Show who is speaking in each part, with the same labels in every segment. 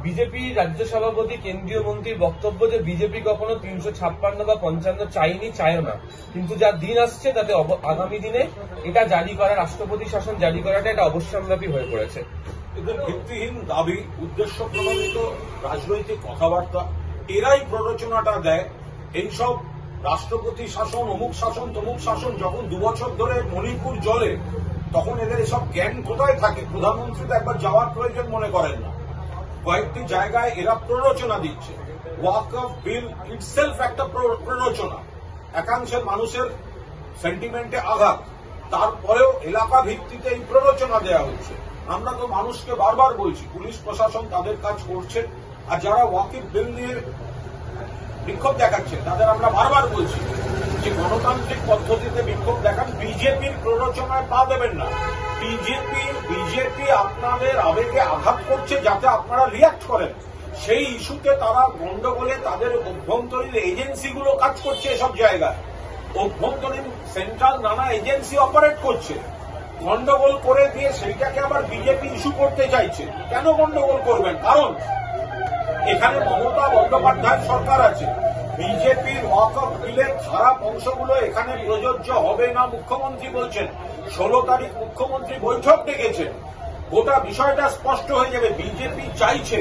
Speaker 1: BJP রাজ্য সভাপতি কেন্দ্রীয় মন্ত্রীর বক্তব্য যে বিজেপি কখনো 356 বা 55 চাইনি, চায়ও না, কিন্তু যা দিন আসছে তাতে আগামী দিনে এটা জারি করা, রাষ্ট্রপতি শাসন জারি করাটা এটা অবশ্যম্ভাবী হয়ে পড়েছে।
Speaker 2: এদের ভিত্তিহীন দাবি, উদ্দেশ্য প্রণোদিত রাজনৈতিক কথাবার্তা, এরাই প্ররোচনাটা দেয়। এইসব রাষ্ট্রপতি শাসন, অমুক শাসন, তমুক শাসন যখন 2 বছর ধরে মণিপুর জ্বলে, তখন এদের এসব জ্ঞান কোথায় থাকে? প্রধানমন্ত্রী তো একবার যাওয়ার প্রয়োজন মনে করেন না। কয়েকটি জায়গায় এরা প্ররোচনা দিচ্ছে। ওয়াকফ বিল ইটসেলফ একটা প্ররোচনা, একাংশের মানুষের সেন্টিমেন্টে আঘাত, তারপরেও এলাকা ভিত্তিতে এই প্ররোচনা দেওয়া হচ্ছে। আমরা তো মানুষকে বারবার বলছি, পুলিশ প্রশাসন তাদের কাজ করছে, আর যারা ওয়াকফ বিল নিয়ে বিক্ষোভ দেখাচ্ছে তাদের আমরা বারবার বলছি যে গণতান্ত্রিক পদ্ধতিতে বিক্ষোভ দেখান, বিজেপির প্ররোচনায় পা দেবেন না। বিজেপি আপনাদের আবেগে আঘাত করছে যাতে আপনারা রিয়াক্ট করেন। সেই ইস্যুতে তারা গন্ডগোলে তাদের অভ্যন্তরীণ এজেন্সিগুলো কাজ করছে। এসব জায়গায় অভ্যন্তরীণ সেন্ট্রাল নানা এজেন্সি অপারেট করছে। গন্ডগোল করে দিয়ে সেইটাকে আবার বিজেপি ইস্যু করতে চাইছে। কেন গন্ডগোল করবেন? কারণ এখানে মমতা বন্দ্যোপাধ্যায়ের সরকার আছে। বিজেপির ওয়াকফ বিলের খারাপ অংশগুলো এখানে প্রযোজ্য হবে না মুখ্যমন্ত্রী বলছেন। 16 তারিখ মুখ্যমন্ত্রী বৈঠক ডেকেছেন, গোটা বিষয়টা স্পষ্ট হয়ে যাবে। বিজেপি চাইছে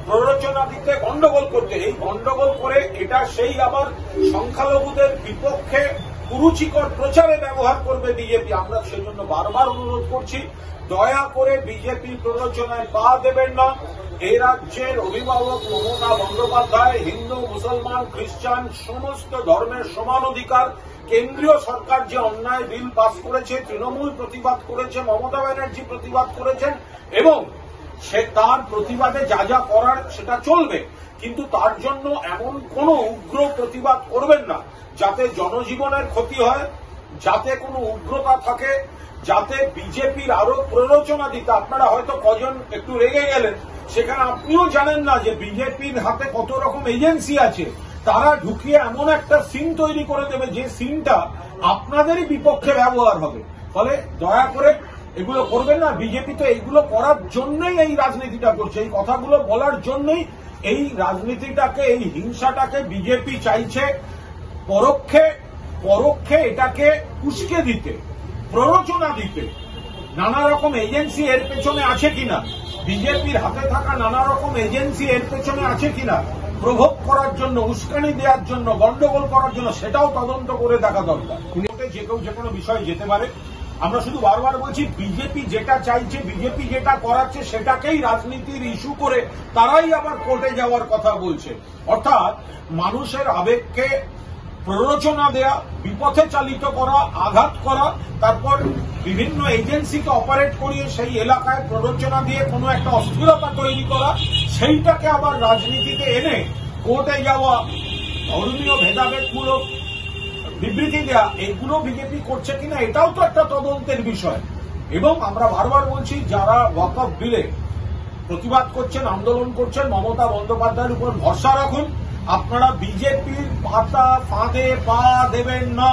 Speaker 2: প্ররোচনা দিতে, গন্ডগোল করতে। এই গন্ডগোল করে এটা সেই আবার সংখ্যালঘুদের বিপক্ষে কুরুচিকর প্রচারে ব্যবহার করবে বিজেপি। আমরা সেজন্য বারবার অনুরোধ করছি, দয়া করে বিজেপি প্ররোচনায় পা দেবেন না। এই রাজ্যের অভিভাবক মমতা বন্দ্যোপাধ্যায় হিন্দু, মুসলমান, খ্রিস্টান সমস্ত ধর্মের সমান অধিকার। কেন্দ্রীয় সরকার যে অন্যায় বিল পাস করেছে, তৃণমূল প্রতিবাদ করেছে, মমতা ব্যানার্জি প্রতিবাদ করেছেন, এবং সে তার প্রতিবাদে যা যা করার সেটা চলবে, কিন্তু তার জন্য এমন কোন উগ্র প্রতিবাদ করবেন না যাতে জনজীবনের ক্ষতি হয়, যাতে কোনো উগ্রতা থাকে, যাতে বিজেপির আরো প্ররোচনা দিতে। আপনারা হয়তো কজন একটু রেগে গেলেন, সেখানে আপনিও জানেন না যে বিজেপির হাতে কত রকম এজেন্সি আছে। তারা ঢুকিয়ে এমন একটা সিন তৈরি করে দেবে যে সিনটা আপনাদেরই বিপক্ষে ব্যবহার হবে। ফলে দয়া করে এগুলো করবেন না। বিজেপি তো এইগুলো করার জন্যই এই রাজনীতিটা করছে, এই কথাগুলো বলার জন্যই এই রাজনীতিটাকে, এই হিংসাটাকে বিজেপি চাইছে পরোক্ষে এটাকে উস্কে দিতে, প্ররোচনা দিতে। নানা রকম এজেন্সি এর পেছনে আছে কিনা, বিজেপির হাতে থাকা নানা রকম এজেন্সি এর পেছনে আছে কিনা, প্রভোগ করার জন্য, উস্কানি দেওয়ার জন্য, গন্ডগোল করার জন্য, সেটাও তদন্ত করে দেখা দরকার। যে কেউ যে কোনো বিষয়ে যেতে পারে। আমরা শুধু বারবার বলছি, বিজেপি যেটা চাইছে, বিজেপি যেটা করাচ্ছে, সেটাকেই রাজনীতির ইস্যু করে তারাই আবার কোর্টে যাওয়ার কথা বলছে। অর্থাৎ মানুষের আবেগকে প্ররোচনা দেয়া, বিপথে চালিত করা, আঘাত করা, তারপর বিভিন্ন এজেন্সিকে অপারেট করিয়ে সেই এলাকায় প্ররোচনা দিয়ে কোনো একটা অস্থিরতা তৈরি করা, সেইটাকে আবার রাজনীতিতে এনে কোর্টে যাওয়া, ধর্মীয় ভেদাভেদমূলক বিবৃতি দেয়া, এগুলো বিজেপি করছে কিনা এটাও তো একটা তদন্তের বিষয়। এবং আমরা বারবার বলছি, যারা ওয়াকফ বিলে প্রতিবাদ করছেন, আন্দোলন করছেন, মমতা বন্দ্যোপাধ্যায়ের উপর ভরসা রাখুন। আপনারা বিজেপির পাতা ফাঁদে পা দেবেন না।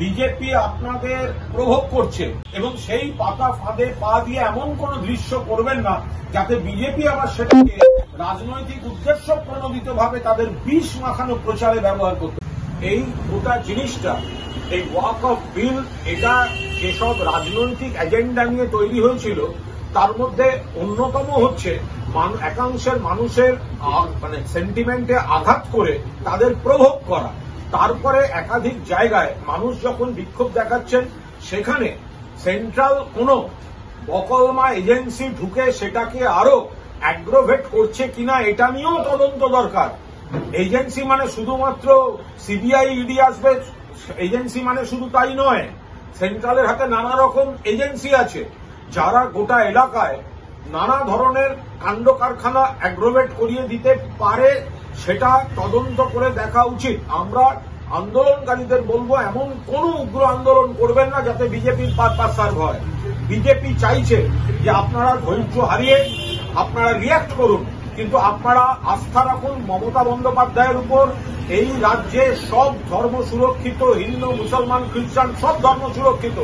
Speaker 2: বিজেপি আপনাদের প্রভোগ করছে, এবং সেই পাতা ফাঁদে পা দিয়ে এমন কোন দৃশ্য করবেন না যাতে বিজেপি আবার সেটাকে রাজনৈতিক উদ্দেশ্য প্রণোদিতভাবে তাদের বিষ মাখানো প্রচারে ব্যবহার করতে। এই গোটা জিনিসটা, এই ওয়াকফ বিল, এটা যেসব রাজনৈতিক এজেন্ডা নিয়ে তৈরি হয়েছিল, তার মধ্যে অন্যতম হচ্ছে একাংশের মানুষের মানে সেন্টিমেন্টে আঘাত করে তাদের প্রভোগ করা। তারপরে একাধিক জায়গায় মানুষ যখন বিক্ষোভ দেখাচ্ছেন, সেখানে সেন্ট্রাল কোনো বকলমা এজেন্সি ঢুকে সেটাকে আরো অ্যাগ্রোভেট করছে কিনা এটা নিয়েও তদন্ত দরকার। এজেন্সি মানে শুধুমাত্র সিবিআই, ইডি আসবে, এজেন্সি মানে শুধু তাই নয়। সেন্ট্রালের হাতে নানা রকম এজেন্সি আছে, যারা গোটা এলাকায় নানা ধরনের কাণ্ড কারখানা অ্যাগ্রোভেট করিয়ে দিতে পারে, সেটা তদন্ত করে দেখা উচিত। আমরা আন্দোলনকারীদের বলবো, এমন কোন উগ্র আন্দোলন করবেন না যাতে বিজেপির পারপাস সার্ভ হয়। বিজেপি চাইছে যে আপনারা ধৈর্য হারিয়ে আপনারা রিয়াক্ট করুন, কিন্তু আপনারা আস্থা রাখুন মমতা বন্দ্যোপাধ্যায়ের উপর। এই রাজ্যে সব ধর্ম সুরক্ষিত, হিন্দু, মুসলমান, খ্রিস্টান সব ধর্ম সুরক্ষিত।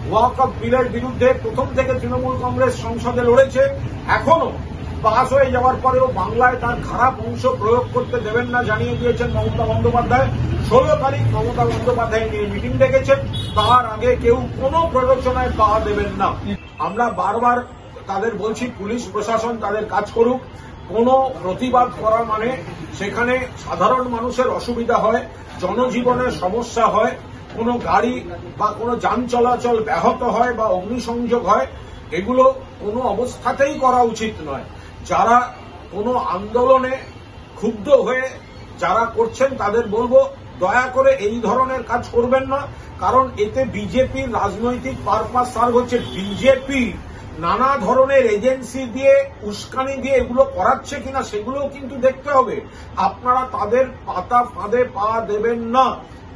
Speaker 2: ওয়াকফ বিলের বিরুদ্ধে প্রথম থেকে তৃণমূল কংগ্রেস সংসদে লড়েছে, এখনো পাস হয়ে যাওয়ার পরেও বাংলায় তার খারাপ অংশ প্রয়োগ করতে দেবেন না জানিয়ে দিয়েছেন মমতা বন্দ্যোপাধ্যায়। 16 তারিখ মমতা বন্দ্যোপাধ্যায় নিয়ে মিটিং ডেকেছেন, তার আগে কেউ কোনো প্ররোচনায় পা দেবেন না। আমরা বারবার তাদের বলছি, পুলিশ প্রশাসন তাদের কাজ করুক। কোনো প্রতিবাদ করা মানে সেখানে সাধারণ মানুষের অসুবিধা হয়, জনজীবনের সমস্যা হয়, কোনো গাড়ি বা কোনো যান চলাচল ব্যাহত হয় বা অগ্নিসংযোগ হয়, এগুলো কোনো অবস্থাতেই করা উচিত নয়। যারা কোনো আন্দোলনে ক্ষুব্ধ হয়ে যারা করছেন তাদের বলবো, দয়া করে এই ধরনের কাজ করবেন না, কারণ এতে বিজেপির রাজনৈতিক পারপাস সার্ভ হচ্ছে। বিজেপি নানা ধরনের এজেন্সি দিয়ে উস্কানি দিয়ে এগুলো করাচ্ছে কিনা সেগুলোও কিন্তু দেখতে হবে। আপনারা তাদের পাতা ফাঁদে পা দেবেন না।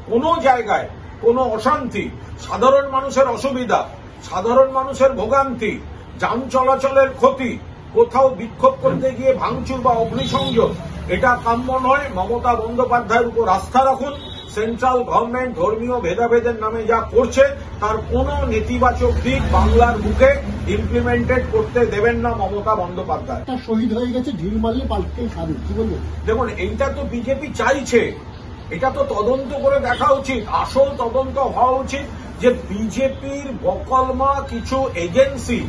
Speaker 2: কোনো জায়গায় কোনো অশান্তি, সাধারণ মানুষের অসুবিধা, সাধারণ মানুষের ভোগান্তি, যান চলাচলের ক্ষতি, কোথাও বিক্ষোভ করতে গিয়ে ভাঙচুর বা অগ্নিসংযোগ, এটা কাম্য নয়। মমতা বন্দ্যোপাধ্যায়ের উপর আস্থা রাখুন। সেন্ট্রাল গভর্নমেন্ট ধর্মীয় ভেদাভেদের নামে যা করছে তার কোনো নেতিবাচক দিক বাংলার বুকে ইমপ্লিমেন্টেড করতে দেবেন না মমতা বন্দ্যোপাধ্যায়।
Speaker 3: শহীদ হয়ে গেছে, ঢিল মারলে পাল্টেই খাবে, কি বলবো?
Speaker 2: দেখুন, এইটা তো বিজেপি চাইছে, এটা তো তদন্ত করে দেখা উচিত। আসল তদন্ত হওয়া উচিত যে বিজেপির বকলমা কিছু এজেন্সি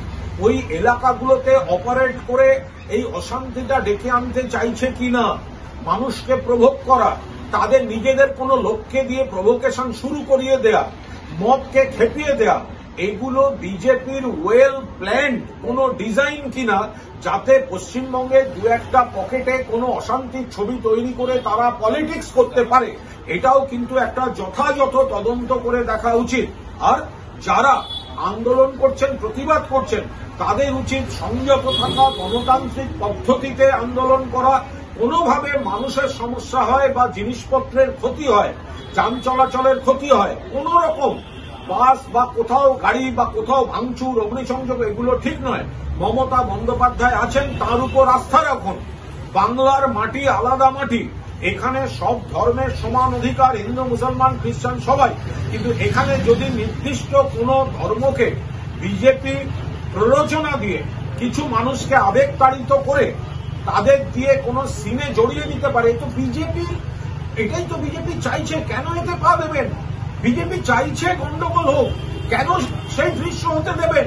Speaker 2: ওই এলাকাগুলোতে অপারেট করে এই অশান্তিটা ডেকে আনতে চাইছে কিনা, মানুষকে প্রভোগ করা, তাদের নিজেদের কোনো লোককে দিয়ে প্রভোকেশন শুরু করিয়ে দেয়া, মবকে খেপিয়ে দেয়া, এগুলো বিজেপির ওয়েল প্ল্যান্ড কোনো ডিজাইন কিনা, যাতে পশ্চিমবঙ্গে দু একটা পকেটে কোনো অশান্তির ছবি তৈরি করে তারা পলিটিক্স করতে পারে, এটাও কিন্তু একটা যথাযথ তদন্ত করে দেখা উচিত। আর যারা আন্দোলন করছেন, প্রতিবাদ করছেন, তাদের উচিত সংযত থাকা, গণতান্ত্রিক পদ্ধতিতে আন্দোলন করা। কোনোভাবে মানুষের সমস্যা হয় বা জিনিসপত্রের ক্ষতি হয়, যান চলাচলের ক্ষতি হয়, কোন রকম বাস বা কোথাও গাড়ি বা কোথাও ভাঙচুর, অগ্নিসংযোগ, এগুলো ঠিক নয়। মমতা বন্দ্যোপাধ্যায় আছেন, তার উপর আস্থা রাখুন। বাংলার মাটি আলাদা মাটি, এখানে সব ধর্মের সমান অধিকার, হিন্দু মুসলমান খ্রিস্টান সবাই। কিন্তু এখানে যদি নির্দিষ্ট কোন ধর্মকে বিজেপি প্ররোচনা দিয়ে কিছু মানুষকে আবেগতাড়িত করে তাদের দিয়ে কোন সিনে জড়িয়ে দিতে পারে, তো বিজেপি, এটাই তো বিজেপি চাইছে। কেন এতে পা দেবেন? বিজেপি চাইছে গন্ডগোল হোক, কেন সেই দৃশ্য হতে দেবেন?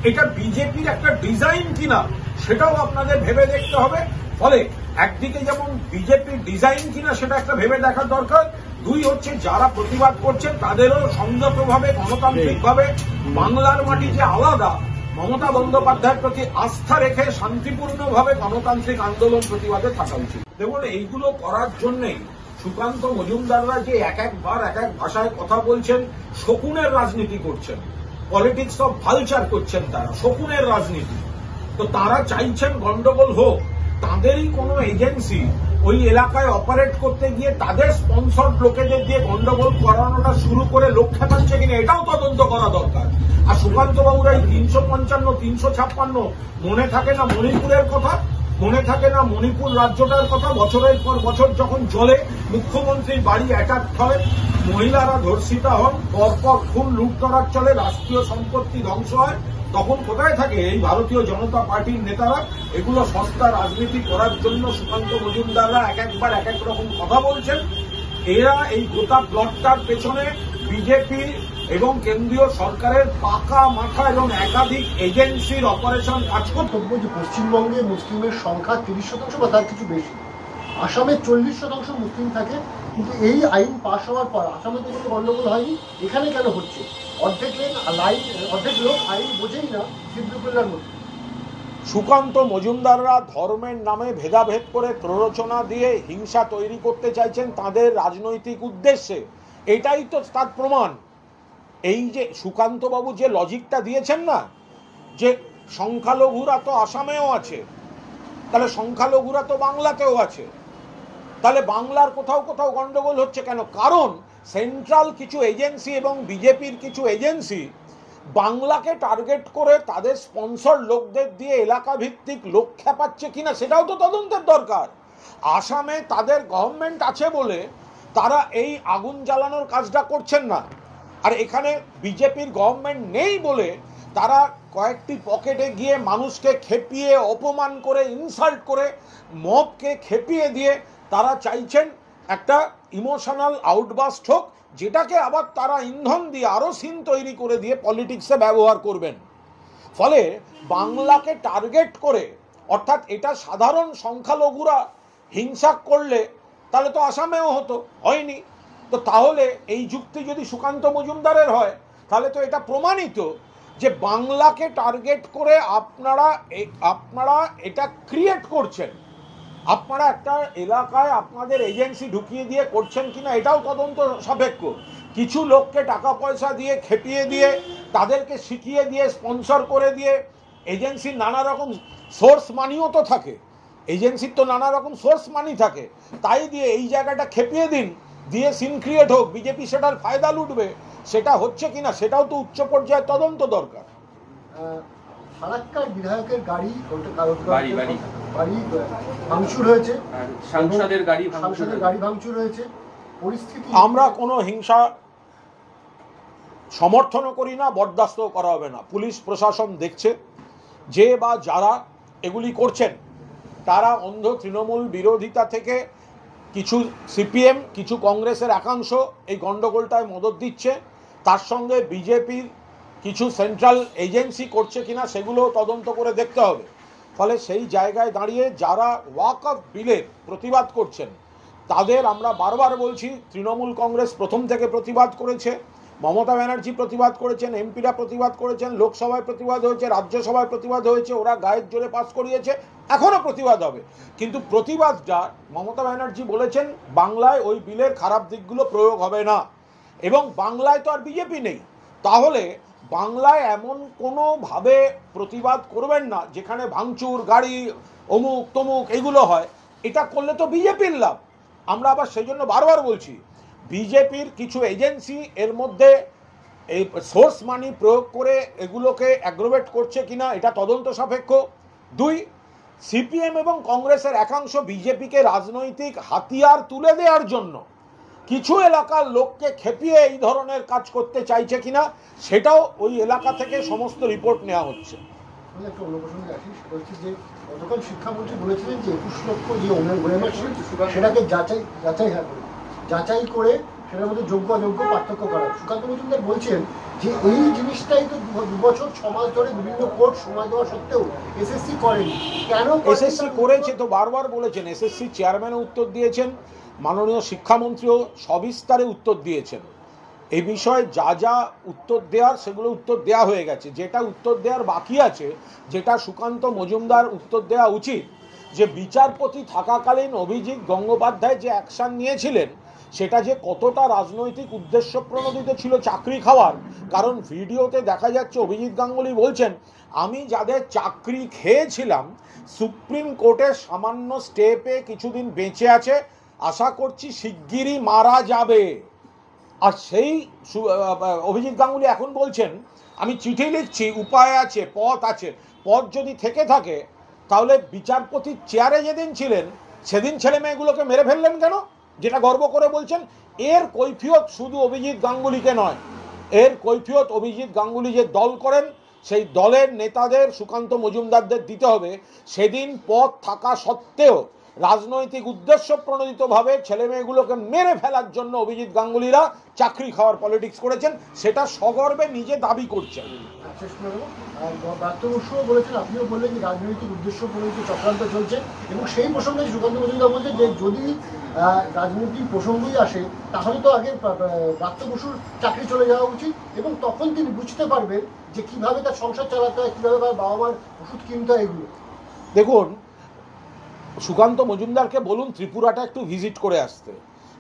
Speaker 2: এটা বিজেপির একটা ডিজাইন কিনা সেটাও আপনাদের ভেবে দেখতে হবে। ফলে একদিকে যেমন বিজেপির ডিজাইন কিনা সেটা একটা ভেবে দেখার দরকার, দুই হচ্ছে যারা প্রতিবাদ করছেন তাদেরও সংযতভাবে, গণতান্ত্রিকভাবে বাংলার মাটি যে আলাদা, মমতা বন্দ্যোপাধ্যায়ের প্রতি আস্থা রেখে শান্তিপূর্ণভাবে গণতান্ত্রিক আন্দোলন প্রতিবাদে থাকা উচিত। দেখুন, এইগুলো করার জন্যই সুকান্ত মজুমদাররা যে এক একবার এক এক ভাষায় কথা বলছেন, শকুনের রাজনীতি করছেন, পলিটিক্স অফ ভালচার করছেন, তারা শকুনের রাজনীতি। তো তারা চাইছেন গন্ডগোল হোক, তাদেরই কোনো এজেন্সি ওই এলাকায় অপারেট করতে গিয়ে তাদের স্পন্সর লোকেদের দিয়ে গন্ডগোল করানোটা শুরু করে লোক খেপাচ্ছে কিনা এটাও তদন্ত করা দরকার। আর সুকান্ত বাবুরা এই 355, 356 মনে থাকে না মণিপুরের কথা, মনে থাকে না মণিপুর রাজ্যটার কথা? বছরের পর বছর যখন চলে, মুখ্যমন্ত্রীর বাড়ি অ্যাটাক চলে, মহিলারা ধর্ষিতা হন, পরপর খুন লুটতরাজ চলে, রাষ্ট্রীয় সম্পত্তি ধ্বংস হয়, তখন কোথায় থাকে এই ভারতীয় জনতা পার্টির নেতারা? এগুলো সস্তা রাজনীতি করার জন্য সুকান্ত মজুমদাররা এক একবার এক এক রকম কথা বলছেন। এরা এই গোটা প্লটটার পেছনে বিজেপি এবং কেন্দ্রীয় সরকারের পাকা মাথা এবং একাধিক এজেন্সির অপারেশন কাজ করতে।
Speaker 3: পশ্চিমবঙ্গে মুসলিমের সংখ্যা 30% বা তার কিছু বেশি, আসামে 40% মুসলিম থাকে, কিন্তু এই আইন পাশ হওয়ার পর আসামে তো কোনো গন্ডগোল হয়নি, এখানে কেন হচ্ছে? অর্ধেক লোক আইন বোঝেই না, সিদ্ধুকুল্লার মধ্যে।
Speaker 2: সুকান্ত মজুমদাররা ধর্মের নামে ভেদাভেদ করে প্ররোচনা দিয়ে হিংসা তৈরি করতে চাইছেন তাদের রাজনৈতিক উদ্দেশ্যে, এটাই তো তার প্রমাণ। এই যে সুকান্ত বাবু যে লজিকটা দিয়েছেন না, যে সংখ্যালঘুরা তো আসামেও আছে, তাহলে সংখ্যালঘুরা তো বাংলাতেও আছে, তাহলে বাংলার কোথাও কোথাও গন্ডগোল হচ্ছে কেন? কারণ সেন্ট্রাল কিছু এজেন্সি এবং বিজেপির কিছু এজেন্সি বাংলাকে টার্গেট করে তাদের স্পন্সর লোকদের দিয়ে এলাকা ভিত্তিক লোক খেপাচ্ছে কিনা সেটাও তো তদন্তের দরকার। আসামে তাদের গভর্নমেন্ট আছে বলে তারা এই আগুন জ্বালানোর কাজটা করছেন না, আর এখানে বিজেপির গভর্নমেন্ট নেই বলে তারা কয়েকটি পকেটে গিয়ে মানুষকে খেপিয়ে অপমান করে ইনসাল্ট করে মবকে খেপিয়ে দিয়ে তারা চাইছেন একটা ইমোশনাল আউটবাস্ট হোক, যেটাকে আবার তারা ইন্ধন দিয়ে আরও সিন তৈরি করে দিয়ে পলিটিক্সে ব্যবহার করবেন। ফলে বাংলাকে টার্গেট করে, অর্থাৎ এটা সাধারণ সংখ্যালঘুরা হিংসা করলে তাহলে তো আসামেও হতো, হয়নি। তো তাহলে এই যুক্তি যদি সুকান্ত মজুমদারের হয় তাহলে তো এটা প্রমাণিত যে বাংলাকে টার্গেট করে আপনারা এটা ক্রিয়েট করছেন। আপনারা একটা এলাকায় আপনাদের এজেন্সি ঢুকিয়ে দিয়ে করছেন কিনা এটাও তদন্ত সাপেক্ষ। কিছু লোককে টাকা পয়সা দিয়ে খেপিয়ে দিয়ে তাদেরকে শিখিয়ে দিয়ে স্পন্সর করে দিয়ে এজেন্সির নানা রকম সোর্স মানিও তো থাকে, এজেন্সির তো নানা রকম সোর্স মানি থাকে, তাই দিয়ে এই জায়গাটা খেপিয়ে দিন, দিয়ে সিন ক্রিয়েট হোক, বিজেপি সেটার ফায়দা লুটবে। সেটা হচ্ছে কিনা সেটাও তো উচ্চ পর্যায়ে তদন্ত দরকার।
Speaker 3: ফারাক্কার বিধায়কের গাড়ি ভাঙচুর হয়েছে, সাংসদের গাড়ি ভাঙচুর হয়েছে, পরিস্থিতি
Speaker 2: আমরা কোনো হিংসা সমর্থনও করি না, বরদাস্ত করা হবে না। পুলিশ প্রশাসন দেখছে যে বা যারা এগুলি করছেন তারা অন্ধ তৃণমূল বিরোধিতা থেকে কিছু সিপিএম কিছু কংগ্রেসের একাংশ এই গণ্ডগোলটায় মদত দিচ্ছে, তার সঙ্গে বিজেপির কিছু সেন্ট্রাল এজেন্সি করছে কিনা সেগুলো তদন্ত করে দেখতে হবে। ফলে সেই জায়গায় দাঁড়িয়ে যারা ওয়াকফ বিলের প্রতিবাদ করছেন তাদের আমরা বারবার বলছি, তৃণমূল কংগ্রেস প্রথম থেকে প্রতিবাদ করেছে, মমতা ব্যানার্জি প্রতিবাদ করেছেন, এমপিরা প্রতিবাদ করেছেন, লোকসভায় প্রতিবাদ হয়েছে, রাজ্যসভায় প্রতিবাদ হয়েছে, ওরা গায়ের জোরে পাস করিয়েছে, এখনও প্রতিবাদ হবে। কিন্তু প্রতিবাদটা মমতা ব্যানার্জি বলেছেন বাংলায় ওই বিলের খারাপ দিকগুলো প্রয়োগ হবে না, এবং বাংলায় তো আর বিজেপি নেই, তাহলে বাংলায় এমন কোনোভাবে প্রতিবাদ করবেন না যেখানে ভাঙচুর গাড়ি অমুক তমুক এগুলো হয়। এটা করলে তো বিজেপির লাভ। আমরা আবার সেই জন্য বারবার বলছি বিজেপির কিছু এজেন্সি এর মধ্যে এই সোর্স মানি প্রয়োগ করে এগুলোকে অ্যাগ্রোভেট করছে কিনা এটা তদন্ত সাপেক্ষ। দুই, সিপিএম এবং কংগ্রেসের একাংশ বিজেপিকে রাজনৈতিক হাতিয়ার তুলে দেওয়ার জন্য কিছু এলাকার লোককে খেপিয়ে এই ধরনের কাজ করতে চাইছে কিনা সেটাও ওই এলাকা থেকে সমস্ত রিপোর্ট নেওয়া হচ্ছে।
Speaker 3: একটা অন্য প্রসঙ্গে আসি, সেটা হচ্ছে যে গতকাল শিক্ষামন্ত্রী বলেছিলেন যে 21 লক্ষ যে ওএমআর সেটাকে যাচাই করে সেটার মধ্যে যোগ্য অযোগ্য পার্থক্য করা। সুকান্ত মজুমদার বলছেন যে এই জিনিসটাই তো 2 বছর 6 মাস ধরে বিভিন্ন কোর্ট সময় দেওয়া সত্ত্বেও এসএসসি করেনি। কেন
Speaker 2: এসএসসি করেছে তো বারবার বলেছেন, এসএসসি চেয়ারম্যানও উত্তর দিয়েছেন, মাননীয় শিক্ষামন্ত্রীও সবিস্তারে উত্তর দিয়েছেন। এই বিষয়ে যা যা উত্তর দেওয়ার সেগুলো উত্তর দেওয়া হয়ে গেছে। যেটা উত্তর দেওয়ার বাকি আছে, যেটা সুকান্ত মজুমদার উত্তর দেওয়া উচিত, যে বিচারপতি থাকাকালীন অভিজিৎ গঙ্গোপাধ্যায় যে অ্যাকশন নিয়েছিলেন সেটা যে কতটা রাজনৈতিক উদ্দেশ্য প্রণোদিত ছিল চাকরি খাওয়ার। কারণ ভিডিওতে দেখা যাচ্ছে অভিজিৎ গাঙ্গুলি বলছেন আমি যাদের চাকরি খেয়েছিলাম সুপ্রিম কোর্টের সামান্য স্টেপে কিছুদিন বেঁচে আছে, আশা করছি শিগগিরই মারা যাবে। আর সেই অভিজিৎ গাঙ্গুলি এখন বলছেন আমি চিঠি লিখছি, উপায় আছে, পথ আছে। পথ যদি থেকে থাকে তাহলে বিচারপতির চেয়ারে যেদিন ছিলেন সেদিন ছেলে মেয়েগুলোকে মেরে ফেললেন কেন, যেটা গর্ব করে বলছেন? এর কৈফিয়ত শুধু অভিজিৎ গাঙ্গুলিকে নয়, এর কৈফিয়ত অভিজিৎ গাঙ্গুলি যে দল করেন সেই দলের নেতাদের সুকান্ত মজুমদারদের দিতে হবে। সেদিন পথ থাকা সত্ত্বেও রাজনৈতিক উদ্দেশ্য প্রণোদিতভাবে ছেলে মেয়েগুলোকে মেরে ফেলার জন্য অভিজিৎ গাঙ্গুলিরা চাকরি খাওয়ার পলিটিক্স করেছেন, সেটা সগর্বে নিজে দাবি করছেন।
Speaker 3: বলেছেন, আপনিও বললেন যে রাজনৈতিক উদ্দেশ্য প্রণোদিত চক্রান্ত চলছে, এবং সেই প্রসঙ্গে সুকান্ত মজুমদার বলছেন যে যদি রাজনৈতিক প্রসঙ্গই আসে তাহলে তো আগে ব্রাত্য বসুর চাকরি চলে যাওয়া উচিত, এবং তখন তিনি বুঝতে পারবেন যে কিভাবে তার সংসার চালাতে হয়, কিভাবে তার বাবা মার ওষুধ কিনতে হয় এগুলো।
Speaker 2: দেখুন, সুকান্ত মজুমদারকে বলুন ত্রিপুরাটা একটু ভিজিট করে আসতে।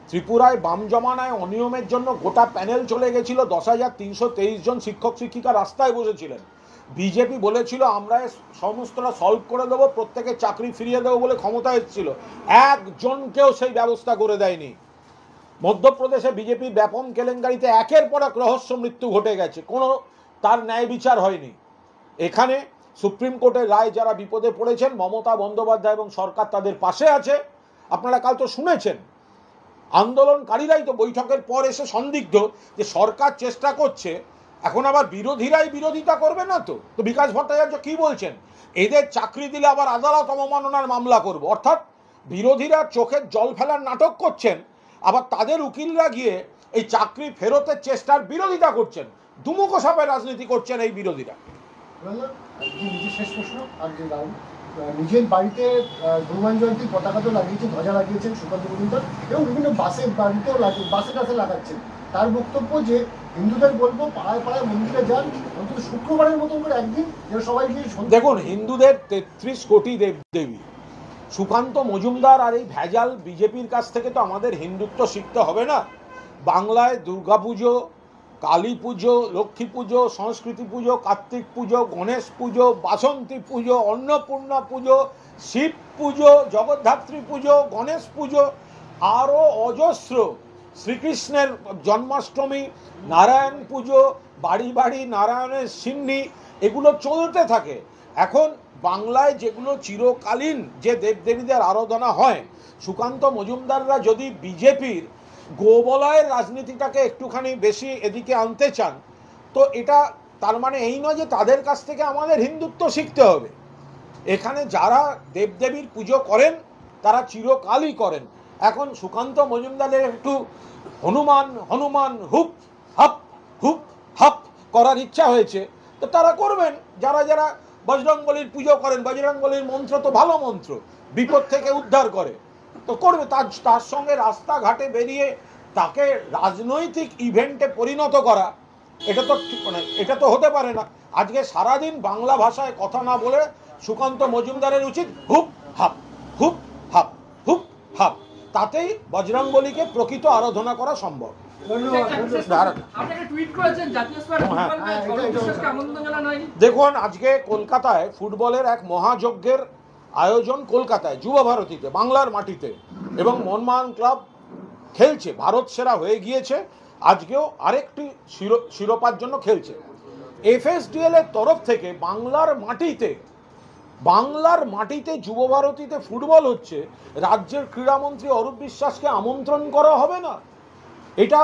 Speaker 2: ত্রিপুরায় বাম জমানায় অনিয়মের জন্য গোটা প্যানেল চলে গেছিল, 10,323 জন শিক্ষক শিক্ষিকা রাস্তায় বসেছিলেন। বিজেপি বলেছিল আমরা সমস্তটা সলভ করে দেবো, প্রত্যেকে চাকরি ফিরিয়ে দেবো বলে ক্ষমতা এসেছিল, একজনকেও সেই ব্যবস্থা করে দেয়নি। মধ্যপ্রদেশে বিজেপি ব্যাপক কেলেঙ্কারিতে একের পর এক রহস্য মৃত্যু ঘটে গেছে, কোনো তার ন্যায় বিচার হয়নি। এখানে সুপ্রিম কোর্টের রায় যারা বিপদে পড়েছেন, মমতা বন্দ্যোপাধ্যায় এবং সরকার তাদের পাশে আছে। আপনারা কাল তো শুনেছেন আন্দোলনকারীরাই তো বৈঠকের পর এসে সন্দিগ্ধ যে সরকার চেষ্টা করছে
Speaker 4: এখন আবার বিরোধীরাই বিরোধিতা করবে না তো? তো বিকাশ ভট্টাচার্য কি বলছেন, এদের চাকরি দিলে আবার আদালত অবমাননার মামলা করব। অর্থাৎ বিরোধীরা চোখের জল ফেলার নাটক করছেন, আবার তাদের উকিলরা গিয়ে এই চাকরি ফেরতের চেষ্টার বিরোধিতা করছেন। দুমুখো সাপের রাজনীতি করছেন এই বিরোধীরা।
Speaker 3: নিজের শেষ প্রশ্ন, আর যে নিজের বাড়িতে হনুমান জয়ন্তীর পতাকা তো লাগিয়েছেন, ধ্বজা লাগিয়েছেন সুকান্ত মজুমদার, এবং বিভিন্ন বাসের বাড়িতেও বাসে টাসে লাগাচ্ছেন। তার বক্তব্য যে হিন্দুদের বলবো পাড়ায় পাড়ায় মন্দিরে যান, অন্তত শুক্রবারের মতন করে একদিন যেন সবাই গিয়ে।
Speaker 4: দেখুন, হিন্দুদের 33 কোটি দেবদেবী, সুকান্ত মজুমদার আর এই ভেজাল বিজেপির কাছ থেকে তো আমাদের হিন্দুত্ব শিখতে হবে না। বাংলায় দুর্গাপুজো, কালী পুজো, লক্ষ্মী পুজো, সংস্কৃতি পুজো, কার্তিক পুজো, গণেশ পুজো, বাসন্তী পুজো, অন্নপূর্ণা পুজো, শিব পুজো, জগদ্ধাত্রী পুজো, গণেশ পুজো, আরও অজস্র, শ্রীকৃষ্ণের জন্মাষ্টমী, নারায়ণ পুজো, বাড়ি বাড়ি নারায়ণের সিন্নি, এগুলো চলতে থাকে। এখন বাংলায় যেগুলো চিরকালীন যে দেবদেবীদের আরাধনা হয়, সুকান্ত মজুমদাররা যদি বিজেপির গোবলয়ের রাজনীতিটাকে একটুখানি বেশি এদিকে আনতে চান, তো এটা তার মানে এই নয় যে তাদের কাছ থেকে আমাদের হিন্দুত্ব শিখতে হবে। এখানে যারা দেবদেবীর পুজো করেন তারা চিরকালই করেন। এখন সুকান্ত মজুমদারের একটু হনুমান হনুমান হুপ হাপ করার ইচ্ছা হয়েছে, তো তারা করবেন। যারা যারা বজরংবলীর পুজো করেন, বজরংবলীর মন্ত্র তো ভালো মন্ত্র, বিপদ থেকে উদ্ধার করে, তো করবে। তার সঙ্গে রাস্তাঘাটে বেরিয়ে তাকে রাজনৈতিক ইভেন্টে পরিণত করা, এটা তো হতে পারে না। আজকে সারাদিন বাংলা ভাষায় কথা না বলে সুকান্ত মজুমদারের উচিত হুপ হাপ হুপ হাপ হুপ হাপ, তাতেই বজরংবলীকে প্রকৃত আরাধনা করা সম্ভব। দেখুন, আজকে কলকাতায় ফুটবলের এক মহাযজ্ঞের আয়োজন কলকাতায় যুব ভারতীতে, বাংলার মাটিতে, এবং মোহনবাগান ক্লাব খেলছে, ভারত সেরা হয়ে গিয়েছে। আজকেও আরেকটি শিরোপার জন্য খেলছে। এফএসডিএল এর তরফ থেকে বাংলার মাটিতে যুব ভারতীতে ফুটবল হচ্ছে, রাজ্যের ক্রীড়ামন্ত্রী অরূপ বিশ্বাসকে আমন্ত্রণ করা হবে না? এটা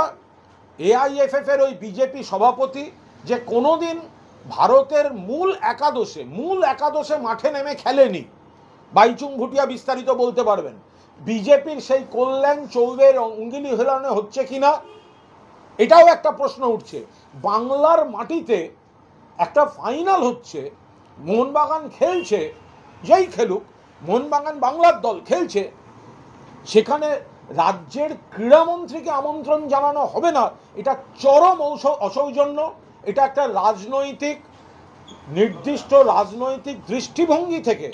Speaker 4: এআইএফএফ এর ওই বিজেপি সভাপতি যে কোনোদিন ভারতের মূল একাদশে মাঠে নেমে খেলেনি, বাইচুং ভুটিয়া বিস্তারিত বলতে পারবেন। বিজেপির সেই কল্যাণ চৌবের অঙ্গুলি হেলানো হচ্ছে কিনা, এটাও একটা প্রশ্ন উঠছে। বাংলার মাটিতে একটা ফাইনাল হচ্ছে, মোহনবাগান খেলছে, যেই খেলুক, মোহনবাগান বাংলার দল খেলছে, সেখানে রাজ্যের ক্রীড়ামন্ত্রীকে আমন্ত্রণ জানানো হবে না, এটা চরম অসৌজন্য। এটা একটা নির্দিষ্ট রাজনৈতিক দৃষ্টিভঙ্গি থেকে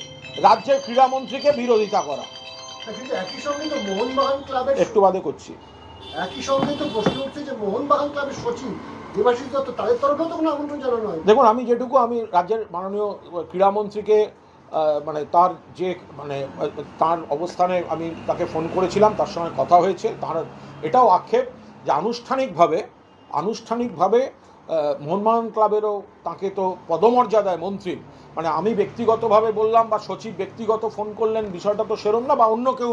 Speaker 4: রাজ্যের ক্রীড়ামন্ত্রীকে বিরোধিতা করা।
Speaker 3: কিন্তু একই সঙ্গে তো মোহনবাগান ক্লাবের,
Speaker 4: একটু বাদে করছি,
Speaker 3: একই সঙ্গে তো প্রশ্ন উঠছে যে মোহনবাগান ক্লাবের সচিব দেবাশিস দত্ত, তাদের তরফেও তো কোনো আমন্ত্রণ জানানো হয়।
Speaker 4: দেখুন, আমি যেটুকু আমি রাজ্যের মাননীয় ক্রীড়ামন্ত্রীকে তার অবস্থানে আমি তাকে ফোন করেছিলাম, তার সঙ্গে কথা হয়েছে। তার এটাও আক্ষেপ যে আনুষ্ঠানিকভাবে মোহনবাগান ক্লাবেরও তাকে তো পদমর্যাদায় মন্ত্রী, আমি ব্যক্তিগতভাবে বললাম বা সচিব ব্যক্তিগত ফোন করলেন, বিষয়টা তো সেরম না, বা অন্য কেউ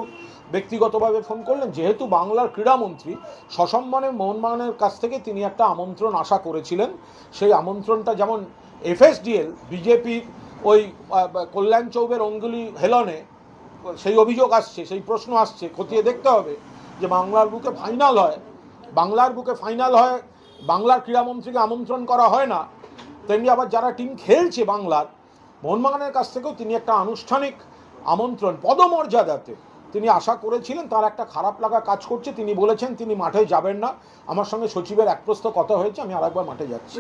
Speaker 4: ব্যক্তিগতভাবে ফোন করলেন। যেহেতু বাংলার ক্রীড়ামন্ত্রী, সসম্মানে মোহনবাগানের কাছ থেকে তিনি একটা আমন্ত্রণ আশা করেছিলেন। সেই আমন্ত্রণটা যেমন এফএসডিএল বিজেপির ওই কল্যাণ চৌবের অঙ্গুলি হেলনে সেই অভিযোগ আসছে, সেই প্রশ্ন আসছে, খতিয়ে দেখতে হবে যে বাংলার বুকে ফাইনাল হয়, বাংলার ক্রীড়ামন্ত্রীকে আমন্ত্রণ করা হয় না, তেমনি আবার যারা টিম খেলছে বাংলার, মোহনবাগানের কাছ থেকেও তিনি একটা আনুষ্ঠানিক আমন্ত্রণ পদমর্যাদাতে তিনি আশা করেছিলেন। তার একটা খারাপ লাগা কাজ করছে, তিনি বলেছেন তিনি মাঠে যাবেন না। আমার সঙ্গে সচিবের এক প্রস্ত কথা হয়েছে, আমি আরেকবার মাঠে যাচ্ছি।